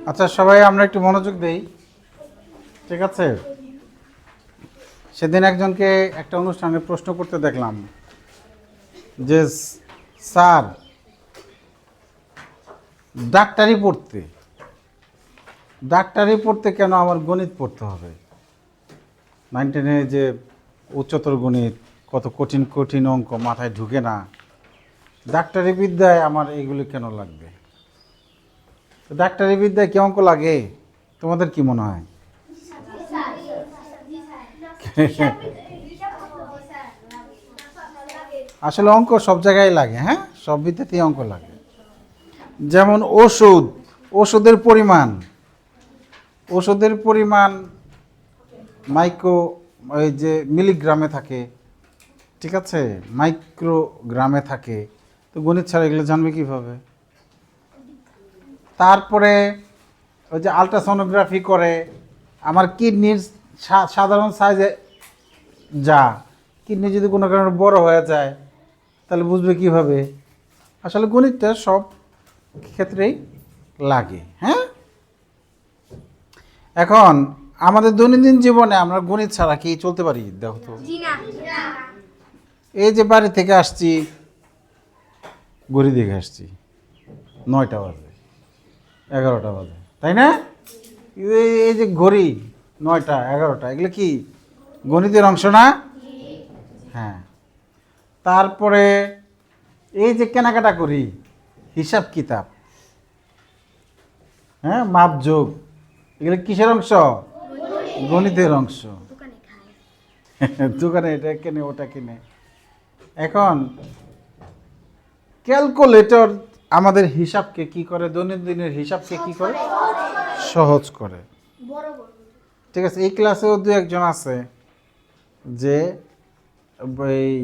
আচ্ছা সবাই আমরা একটু মনোযোগ দেই, ঠিক আছে? সেদিন একজনকে একটা অনুষ্ঠানে প্রশ্ন করতে দেখলাম যে স্যার, ডাক্তারি পড়তে কেন আমার গণিত পড়তে হবে? 9-10 যে উচ্চতর গণিত, কত কঠিন কঠিন অঙ্ক মাথায় ঢুকে না, ডাক্তারি বিদ্যায় আমার এইগুলি কেন লাগবে? তো ডাক্তারি বিদ্যায় কি অঙ্ক লাগে? তোমাদের কি মনে হয়? আসলে অঙ্ক সব জায়গায় লাগে, হ্যাঁ, সব বিদ্যাতেই অঙ্ক লাগে। যেমন ওষুধের পরিমাণ মাইক্রো, ওই যে মিলিগ্রামে থাকে, ঠিক আছে, মাইক্রোগ্রামে থাকে। তো গণিত ছাড়া এগুলো জানবে কীভাবে? তারপরে ওই যে আলট্রাসোনোগ্রাফি করে, আমার কিডনির সাধারণ সাইজে যা, কিডনি যদি কোনো কারণে বড় হয়ে যায় তাহলে বুঝবে কিভাবে? আসলে গণিতটা সব ক্ষেত্রেই লাগে, হ্যাঁ। এখন আমাদের দৈনন্দিন জীবনে আমরা গণিত ছাড়া কি চলতে পারি? দেখো তো, এই যে বাড়ি থেকে আসছি, ঘড়ি দেখে আসছি, 9টা বাজে, 11টা বাজে, তাই না? এই যে ঘড়ি 9টা 11টা, এগুলো কি গণিতের অংশ না? হ্যাঁ। তারপরে এই যে কেনাকাটা করি, হিসাব কিতাব, হ্যাঁ, মাপযোগ, এগুলো কিসের অংশ? গণিতের অংশ। দোকানে এটা কেনে ওটা কিনে। এখন ক্যালকুলেটর আমাদের হিসাবকে কি করে? দৈনন্দিনের হিসাবকে কি করে? সহজ করে। ঠিক আছে, এই ক্লাসেও দু একজন আছে যে এই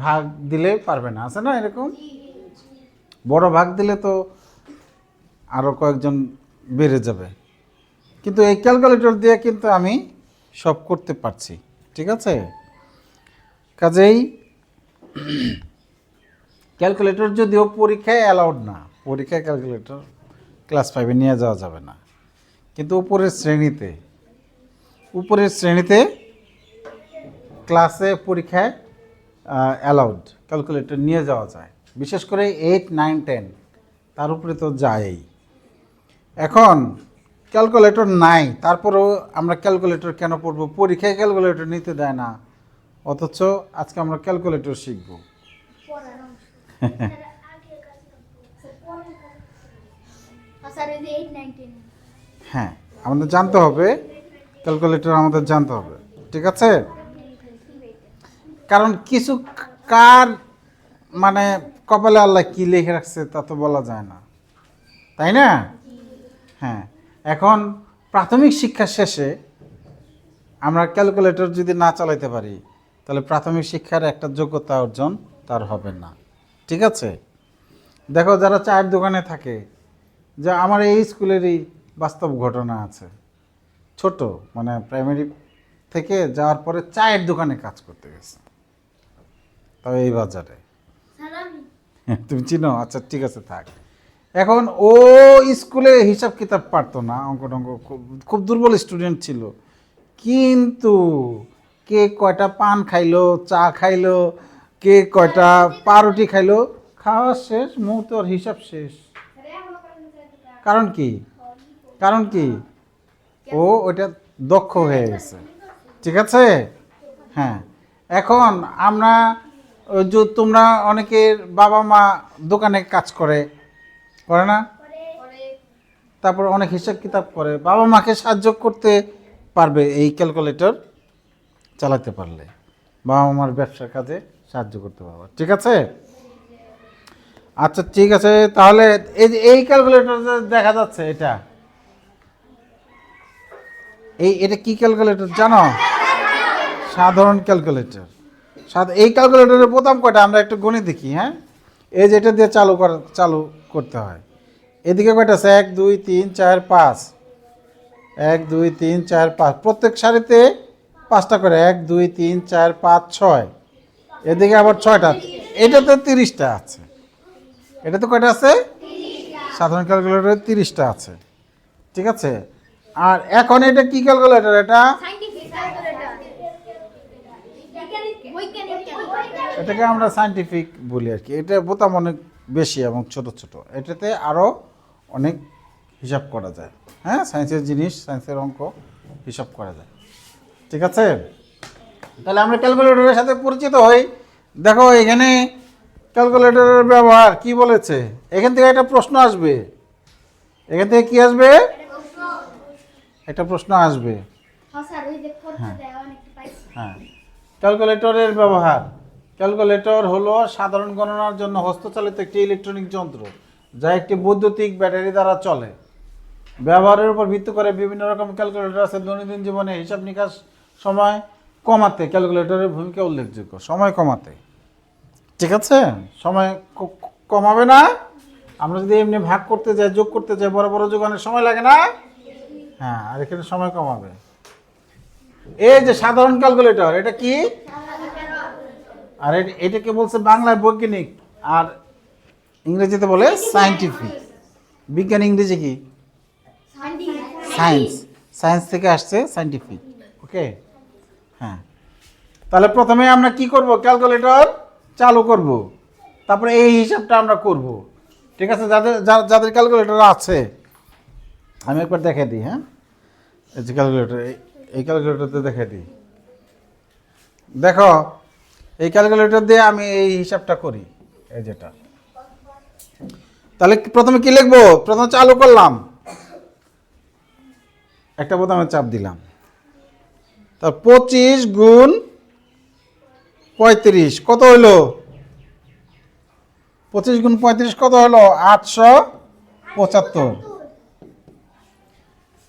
ভাগ দিলে পারবে না, আছে না এরকম? বড় ভাগ দিলে তো আরও কয়েকজন বেড়ে যাবে, কিন্তু এই ক্যালকুলেটর দিয়ে কিন্তু আমি সব করতে পারছি, ঠিক আছে? কাজেই ক্যালকুলেটর যদিও পরীক্ষায় অ্যালাউড না, পরীক্ষায় ক্যালকুলেটর ক্লাস 5-এ নিয়ে যাওয়া যাবে না, কিন্তু উপরের শ্রেণীতে ক্লাসে পরীক্ষায় অ্যালাউড, ক্যালকুলেটর নিয়ে যাওয়া যায়। বিশেষ করে 8, 9, 10 তার উপরে তো যায়ই। এখন ক্যালকুলেটর নাই, তারপরেও আমরা ক্যালকুলেটর কেন পড়ব? পরীক্ষায় ক্যালকুলেটর নিতে দেয় না, অথচ আজকে আমরা ক্যালকুলেটর শিখব। হ্যাঁ, আমাদের জানতে হবে, ক্যালকুলেটর আমাদের জানতে হবে, ঠিক আছে? কারণ কিছু কার মানে কপালে আল্লাহ কি লিখে রাখছে তা তো বলা যায় না, তাই না? হ্যাঁ। এখন প্রাথমিক শিক্ষা শেষে আমরা ক্যালকুলেটর যদি না চালাতে পারি তাহলে প্রাথমিক শিক্ষার একটা যোগ্যতা অর্জন তার হবে না, ঠিক আছে? দেখো, যারা চায়ের দোকানে থাকে, যে আমার এই স্কুলেরই বাস্তব ঘটনা আছে, ছোট মানে প্রাইমারি থেকে যাওয়ার পরে চায়ের দোকানে কাজ করতে গেছে, তবে এই বাজারে। তুমি চিনো? আচ্ছা ঠিক আছে, থাক। এখন ও স্কুলে হিসাব কিতাব পারতো না, অঙ্ক টঙ্ক খুব দুর্বল স্টুডেন্ট ছিল, কিন্তু কে কয়টা পান খাইলো, চা খাইলো, কে কয়টা পাউরুটি খাইলো, খাওয়া শেষ মুহূর্তে ওর হিসাব শেষ। কারণ কি ও ওইটা দক্ষ হয়ে গেছে, ঠিক আছে? হ্যাঁ। এখন আমরা যে তোমরা অনেকের বাবা মা দোকানে কাজ করে না? তারপর অনেক হিসাব কিতাব করে, বাবা মাকে সাহায্য করতে পারবে এই ক্যালকুলেটর চালাতে পারলে, বাবা মার ব্যবসার কাজে সাহায্য করতে পারবে, ঠিক আছে? আচ্ছা ঠিক আছে, তাহলে এই ক্যালকুলেটর দেখা যাচ্ছে, এটা কি ক্যালকুলেটর জানো? সাধারণ ক্যালকুলেটর। এই ক্যালকুলেটরের বোতাম কয়টা আমরা একটু গণে দেখি, হ্যাঁ। এই যে এটা দিয়ে চালু করতে হয়, এদিকে কয়টা আছে? 1 2 3 4 5, 1 2 3 4 5, প্রত্যেক সারিতে 5টা করে, 1 2 3 4 5 6, এদিকে আবার 6টা, এটাতে 30টা আছে। এটা তো কয়টা আছে? সাধারণ ক্যালকুলেটরে 30টা আছে, ঠিক আছে। আর এখন এটা কি ক্যালকুলেটর? এটা এটাকে আমরা সায়েন্টিফিক বলি আর কি। এটা বোতাম অনেক বেশি এবং ছোট ছোট, এটাতে আরও অনেক হিসাব করা যায়। হ্যাঁ, সায়েন্সের জিনিস, সায়েন্সের অঙ্ক হিসাব করা যায়। ঠিক আছে, তাহলে আমরা ক্যালকুলেটরের সাথে পরিচিত হই। দেখো এখানে ক্যালকুলেটরের ব্যবহার কি বলেছে, এখান থেকে একটা প্রশ্ন আসবে। এখান থেকে কি আসবে? একটা প্রশ্ন আসবে। হ্যাঁ, ক্যালকুলেটরের ব্যবহার। ক্যালকুলেটর হলো সাধারণ গণনার জন্য হস্তচালিত একটি ইলেকট্রনিক যন্ত্র, যা একটি বৈদ্যুতিক ব্যাটারি দ্বারা চলে। ব্যবহারের উপর ভিত্তি করে বিভিন্ন রকম ক্যালকুলেটর আছে। দৈনন্দিন জীবনে হিসাব নিকাশ সময় কমাতে ক্যালকুলেটরের ভূমিকা উল্লেখযোগ্য। সময় কমাতে, ঠিক আছে, সময় কমাবে না। আমরা যদি এমনি ভাগ করতে যাই, যোগ করতে যাই, বড় বড় যোগ অনেক সময় লাগে না? হ্যাঁ, আর এখানে সময় কমাবে। এই যে সাধারণ ক্যালকুলেটর, এটা কি? আর এটাকে বলছে বাংলায় বৈজ্ঞানিক, আর ইংরেজিতে বলে সায়েন্টিফিক। বিজ্ঞান ইংরেজি কি? সায়েন্স। সায়েন্স থেকে আসছে সায়েন্টিফিক। ওকে, হ্যাঁ। তাহলে প্রথমে আমরা কি করব? ক্যালকুলেটর চালু করব, তারপরে এই হিসাবটা আমরা করব। ঠিক আছে, যাদের ক্যালকুলেটর আছে আমি একবার দেখে দিই। হ্যাঁ, এই যে ক্যালকুলেটর, এই ক্যালকুলেটরতে দেখে দিই। দেখো, এই ক্যালকুলেটর দিয়ে আমি এই হিসাবটা করি, এই যেটা। তাহলে প্রথমে কি লিখবো? প্রথমে চালু করলাম, একটা বোতামে চাপ দিলাম, তা 25 গুণ 35 কত হইলো? 25 গুণ 35 কত হলো? 875।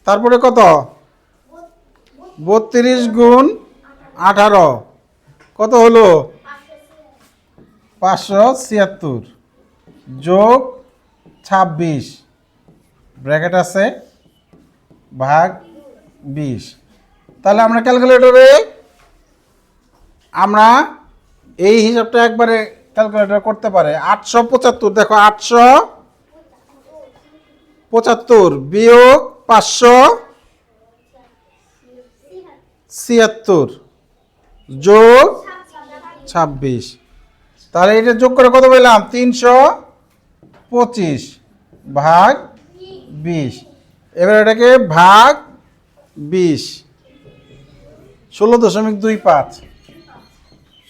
তারপরে কত? 32 গুণ 18 কত হলো? 576 যোগ 26 ব্র্যাকেট আছে ভাগ 20। তাহলে আমরা ক্যালকুলেটরে আমরা এই হিসাবটা একবারে ক্যালকুলেটর করতে পারে। 875, দেখো 875 বিয়োগ 576 যোগ 26। তাহলে এটা যোগ করে কত পেলাম? 325 ভাগ 20। এবার এটাকে ভাগ 20, 16.25,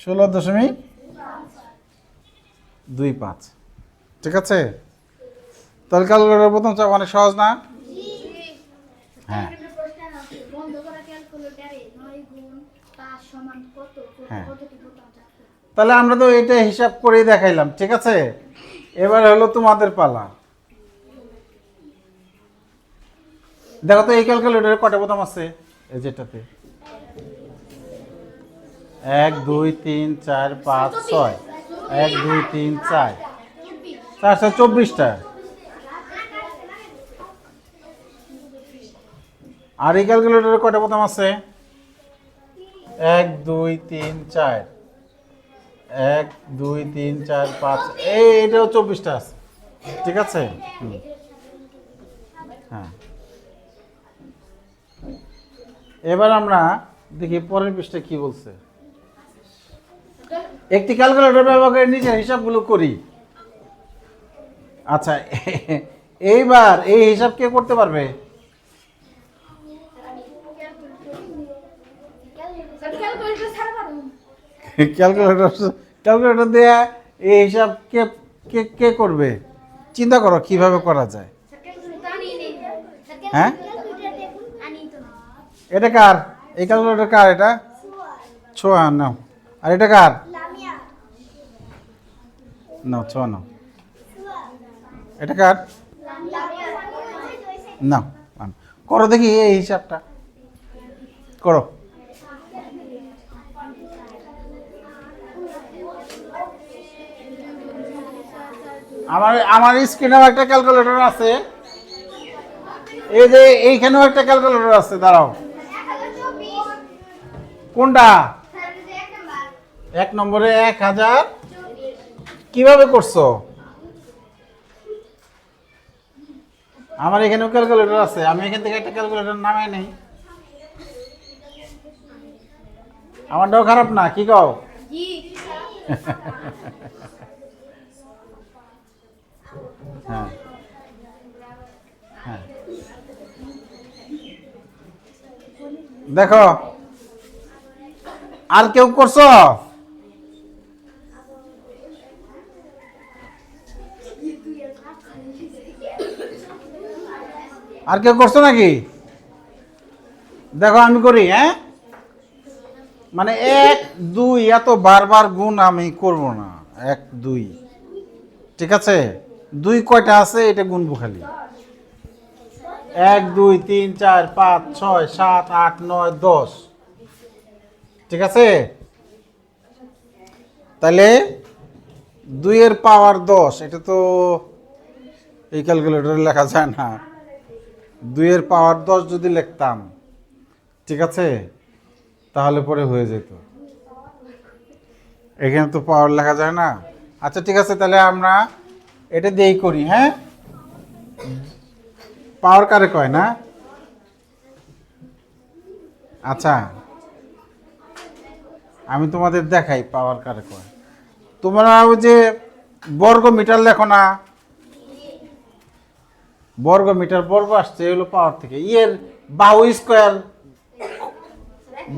16.25। ঠিক আছে, তাহলে ক্যালকুলেটর প্রথম চাপ অনেক সহজ না? হ্যাঁ, হ্যাঁ। তাহলে আমরা তো এটা হিসাব করেই দেখাইলাম। ঠিক আছে, এবার হলো তোমাদের পালা। দেখো তো এই ক্যালকুলেটরে কটা বোতাম আছে? এই যেটাতে 1 2 3 4 5 6, 1 2 3 4, 4 24টা। আর এই ক্যালকুলেটরে কটা বোতাম আছে? 1 2 3 4, 1 2 3 4 5, এইটাও 24টা আছে। ঠিক আছে, হ্যাঁ। এবার আমরা দেখি পরের পৃষ্ঠায় কি বলছে। একটি ক্যালকুলেটর ব্যবহার করে নিজের হিসাবগুলো করি। আচ্ছা, এইবার এই হিসাব কে করতে পারবে? ক্যালকুলেটর দিয়ে এই হিসাব কে কে কে করবে? চিন্তা করো কিভাবে করা যায়। হ্যাঁ, এটা কার? এই ক্যালকুলেটর কার? এটা ছোঁয়া নাও। আর এটা কার? নাও, ছোঁয়া নাও। এটা কার? নাও, করো দেখি এই হিসাবটা করো। আমার স্ক্রিনেও একটা ক্যালকুলেটর আছে, এই যে এইখানেও একটা ক্যালকুলেটর আছে। দাঁড়াও, কোনটা? 1 নম্বরে 1000 কিভাবে করছো? আমার এখানেও ক্যালকুলেটর আছে, আমি এখান থেকে একটা ক্যালকুলেটর নামাই নেই। আমারটাও খারাপ না, কি কও? হ্যাঁ হ্যাঁ, দেখো আর কেউ করছো? আর কেউ করছো নাকি? দেখো আমি করি, হ্যাঁ, মানে 1 2 এত বারবার গুণ আমি করব না। 1 2, ঠিক আছে? 2 কয়টা আছে এটা গুনবো খালি। 1 2 3 4 5 6 7 8 9 10, ঠিক আছে? তাহলে 2 এর পাওয়ার 10, এটা তো এই ক্যালকুলেটরে লেখা যায় না। 2 এর পাওয়ার 10 যদি লিখতাম, ঠিক আছে, তাহলে পরে হয়ে যেত। এখানে তো পাওয়ার লেখা যায় না। আচ্ছা ঠিক আছে, তাহলে আমরা এটা দিয়েই করি, হ্যাঁ? পাওয়ার কারে কয় না? আচ্ছা আমি তোমাদের দেখাই পাওয়ার কারে কয়। তোমরা ওই যে বর্গ মিটার লেখো না, বর্গ মিটার বর্গ আসছে এগুলো পাওয়ার থেকে। ইয়ের বাহু স্কোয়ার,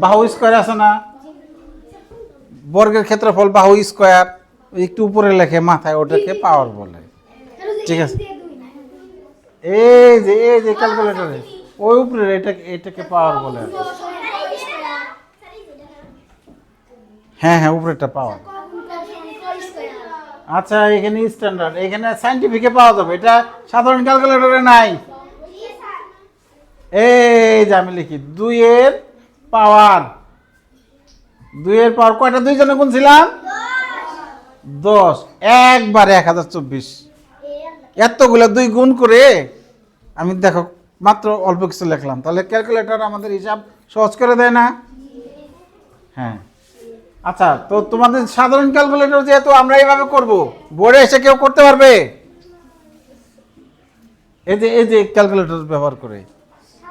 বাহু স্কোয়ার আছে না, বর্গের ক্ষেত্রফল বাহু স্কোয়ার, একটু উপরে লেখে মাথায়, ওটাকে পাওয়ার বলে, ঠিক আছে? এই যে ক্যালকুলেটরে ওই উপরে এটাকে পাওয়ার বলে। হ্যাঁ হ্যাঁ, উপরেরটা পাওয়ার। আচ্ছা এখানে স্ট্যান্ডার্ড, এখানে সায়েন্টিফিকে পাওয়া যাবে, এটা সাধারণ ক্যালকুলেটরে নাই। এই যে আমি লিখি 2 এর পাওয়ার, 2 এর পাওয়ার কয়টা 2 জনে গুনছিলাম? 10, একবারে 1024। এতগুলো 2 গুণ করে আমি দেখো মাত্র অল্প কিছু লিখলাম, তাহলে ক্যালকুলেটর আমাদের হিসাব সহজ করে দেয় না? হ্যাঁ। আচ্ছা, তো তোমাদের সাধারণ ক্যালকুলেটর যেহেতু আমরা এইভাবে করব, বোর্ডে এসে কেউ করতে পারবে? এই যে ক্যালকুলেটর ব্যবহার করে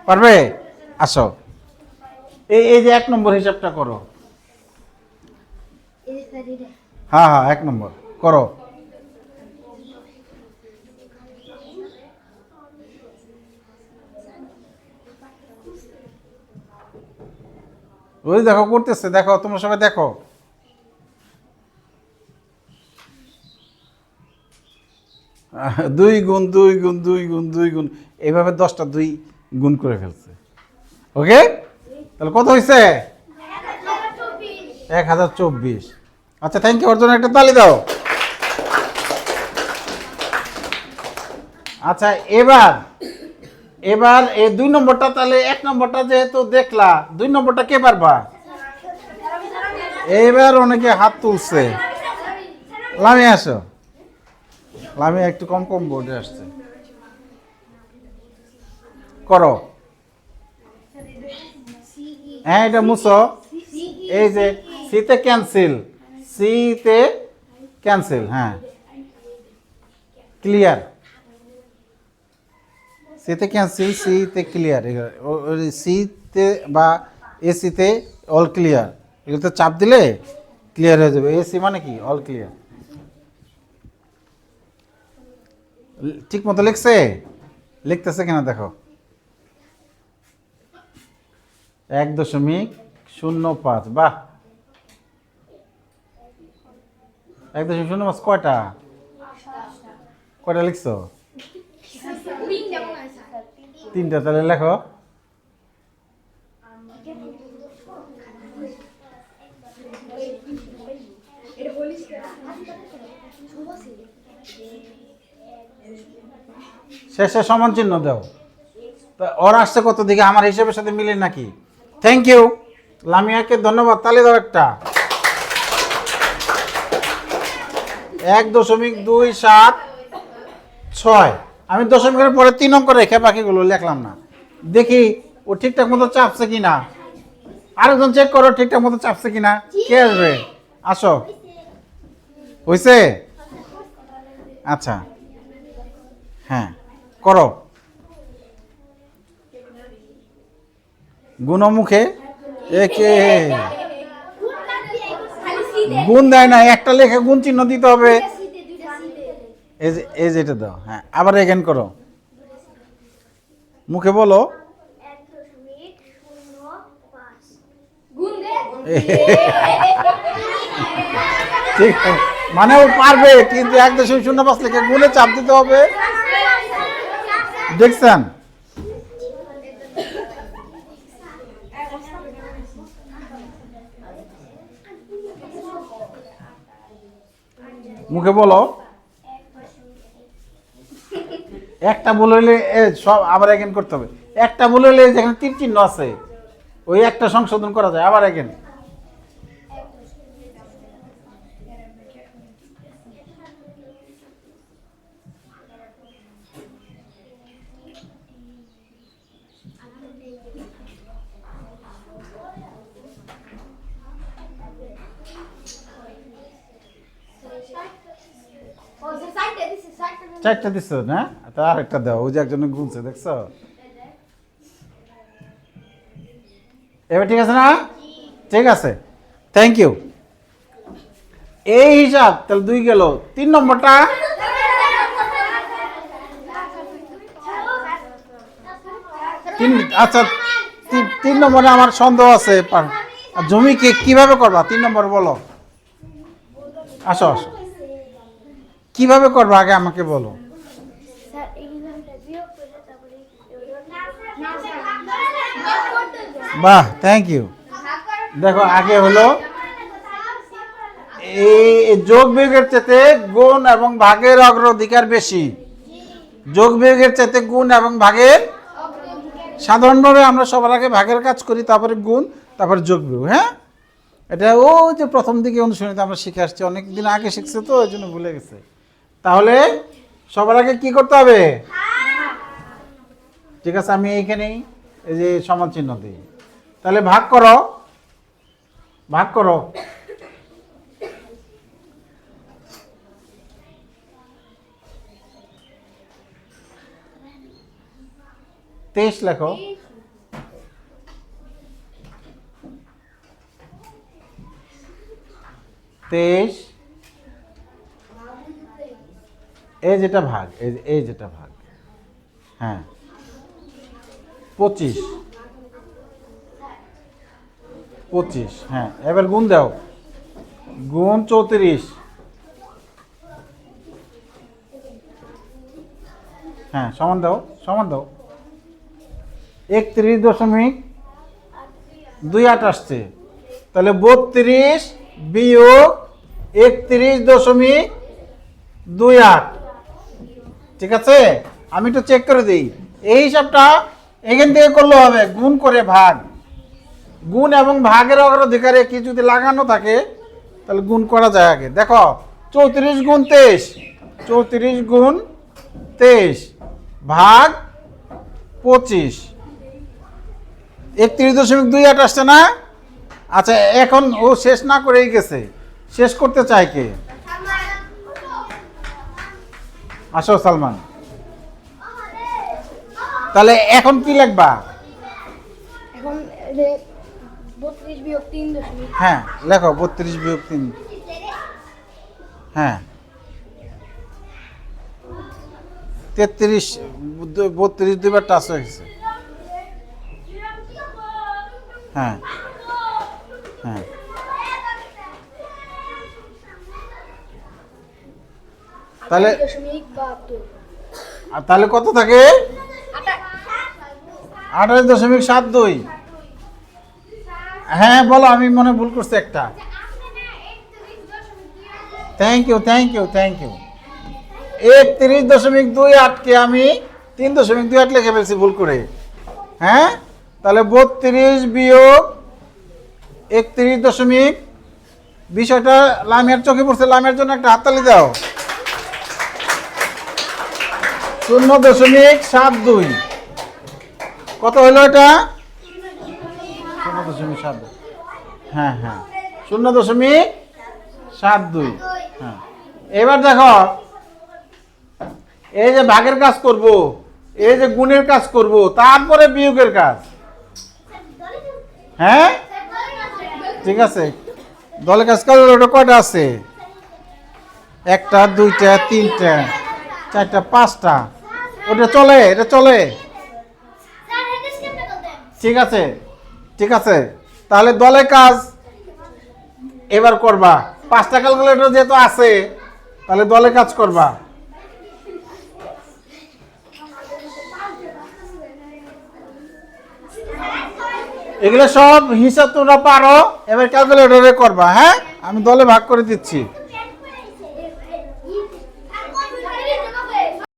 পারবে? আসো, এই যে 1 নম্বর হিসাবটা করো। হ্যাঁ হ্যাঁ, 1 নম্বর করো। ওই দেখো করতেছে, দেখো তোমরা সবাই দেখো। দুই গুণ 2 গুণ 2 গুণ 2 গুণ, এইভাবে 10টা 2 গুণ করে ফেলছে। ওকে, তাহলে কত হয়েছে? 1024। আচ্ছা থ্যাংক ইউ, ওর জন্য একটা তালি দাও। আচ্ছা এবার এই 2 নম্বরটা, তাহলে 1 নম্বরটা যেহেতু দেখলা, 2 নম্বরটা কে পারবা? এবার অনেকে হাত তুলছে। লামি আসো, লামি একটু কম কম বোর্ডে আসছে, করো। হ্যাঁ এটা মুছো, এই যে সিতে ক্যান্সেল, সিতে ক্যান্সেল, হ্যাঁ ক্লিয়ার, সিতে ক্যান্সেল, সিতে ক্লিয়ার, সিতে বা এসিতে অল ক্লিয়ার, এগুলোতে চাপ দিলে ক্লিয়ার হয়ে যাবে। এসি মানে কি? All clear. ঠিক মতো লিখছে? লিখতেছে কিনা দেখো। 1.05, বাহ। 1.05 কয়টা? কয়টা লিখছো? 3টা, তাহলে লেখো। শেষে সমান চিহ্ন দাও। ওর আসছে কত দিকে, আমার হিসেবের সাথে মিলে নাকি? থ্যাংক ইউ, লামিয়াকে ধন্যবাদ, তালি দাও একটা। 1.276। আমি দশমিকের পরে 3 অঙ্ক রেখে বাকিগুলো লিখলাম না। দেখি ও ঠিকঠাক মতো চাপছে কিনা, আরেকজন চেক করো ঠিকঠাক মতো চাপছে কিনা। কে আসবে? আসো, হয়েছে? আচ্ছা হ্যাঁ করো। গুণমুখে একে গুণ দেয় না, একটা লেখে গুণ চিহ্ন দিতে হবে। এই যে এটা দাও, হ্যাঁ আবার এগেন করো, মুখে বলো। ঠিক মানে ও পারবে, কিন্তু 1.05 লেখে গুণে চাপ দিতে হবে। দেখছেন? মুখে বলো। একটা ভুল হইলে সব আবার এগেন করতে হবে। একটা ভুল হইলে যেখানে তীর চিহ্ন আছে ওই একটা সংশোধন করা যায়, আবার এগেন। চারটা দিচ্ছ না, তা আরেকটা দাও, ওই যে একজনে গুনছে দেখছো। এবার ঠিক আছে না? ঠিক আছে, থ্যাংক ইউ। এই হিসাব তাহলে 2 গেল। 3 নম্বরটা আচ্ছা 3 নম্বরে আমার সন্দেহ আছে। জমিকে কিভাবে করবা? 3 নম্বর বলো। আসো আসো, কিভাবে করবা আগে আমাকে বলো। বাহ, থ্যাংক ইউ। দেখো আগে হলো এই যোগ বিয়োগের চাইতে গুণ এবং ভাগের অগ্রাধিকার বেশি। যোগ বিয়োগের চাইতে গুণ এবং ভাগের, সাধারণভাবে আমরা সবার আগে ভাগের কাজ করি, তারপরে গুণ, তারপরে যোগ বিয়োগ। হ্যাঁ, এটা ও যে প্রথম দিকে অনুশীলনীতে আমরা শিখে আসছি, অনেক দিন আগে শিখছে তো ওই জন্য ভুলে গেছে। তাহলে সবার আগে কি করতে হবে? ঠিক আছে, আমি এইখানেই এই যে সমান চিহ্ন দিই। তাহলে ভাগ করো, ভাগ করো। তেইশ লেখো। তেইশ, এই যেটা ভাগ, এই যেটা ভাগ, হ্যাঁ 25, 25, হ্যাঁ এবার গুণ দাও, গুণ 34, হ্যাঁ সমান দাও, সমান দাও। 31.28 আসছে, তাহলে 32 বিয়োগ 31.28। ঠিক আছে, আমি একটু চেক করে দিই। এই হিসাবটা এখান থেকে করলে হবে, গুণ করে ভাগ। গুণ এবং ভাগের অগ্রাধিকারে কি যদি লাগানো থাকে তাহলে গুণ করা যায় আগে। দেখো 34 গুণ 23, 34 গুণ 23 ভাগ 25, 31.28 আসছে না? আচ্ছা, এখন ও শেষ না করেই গেছে, শেষ করতে চায় কে? আসো সালমান। তাহলে এখন কি লিখবা? এখন 32 বিয়োগ 3 হ্যাঁ লেখো, 32 বিয়োগ 3, হ্যাঁ 33, 32 দুইবার টাচ হয়ে গেছে। হ্যাঁ হ্যাঁ, তাহলে তাহলে কত থাকে? 28.72। হ্যাঁ বলো, আমি মনে ভুল করছি একটা। Thank you, thank you, thank you. 31.28কে আমি 3.28 লিখে ফেলছি ভুল করে। হ্যাঁ, তাহলে 32 বিয়োগ 31. বিষয়টা লামিয়ার চোখে পড়ছে, লামিয়ার জন্য একটা হাততালি দাও। 0.72 কত হলো এটা? 0.72, হ্যাঁ হ্যাঁ 0.72। হ্যাঁ, এবার দেখো এই যে ভাগের কাজ করব, এই যে গুণের কাজ করব, তারপরে বিয়োগের কাজ। হ্যাঁ ঠিক আছে, দলে কাজ ক্যালকুলেটর কয়টা আছে? একটা, দুইটা, তিনটা, চারটা, পাঁচটা। ওটা চলে, এটা চলে। ঠিক আছে, ঠিক আছে, তাহলে দলে কাজ এবার করবা। 5টা ক্যালকুলেটর যেহেতু আছে, তাহলে দলে কাজ করবা। এগুলো সব হিসাব তোমরা পারো, এবার ক্যালকুলেটরে করবা। হ্যাঁ, আমি দলে ভাগ করে দিচ্ছি।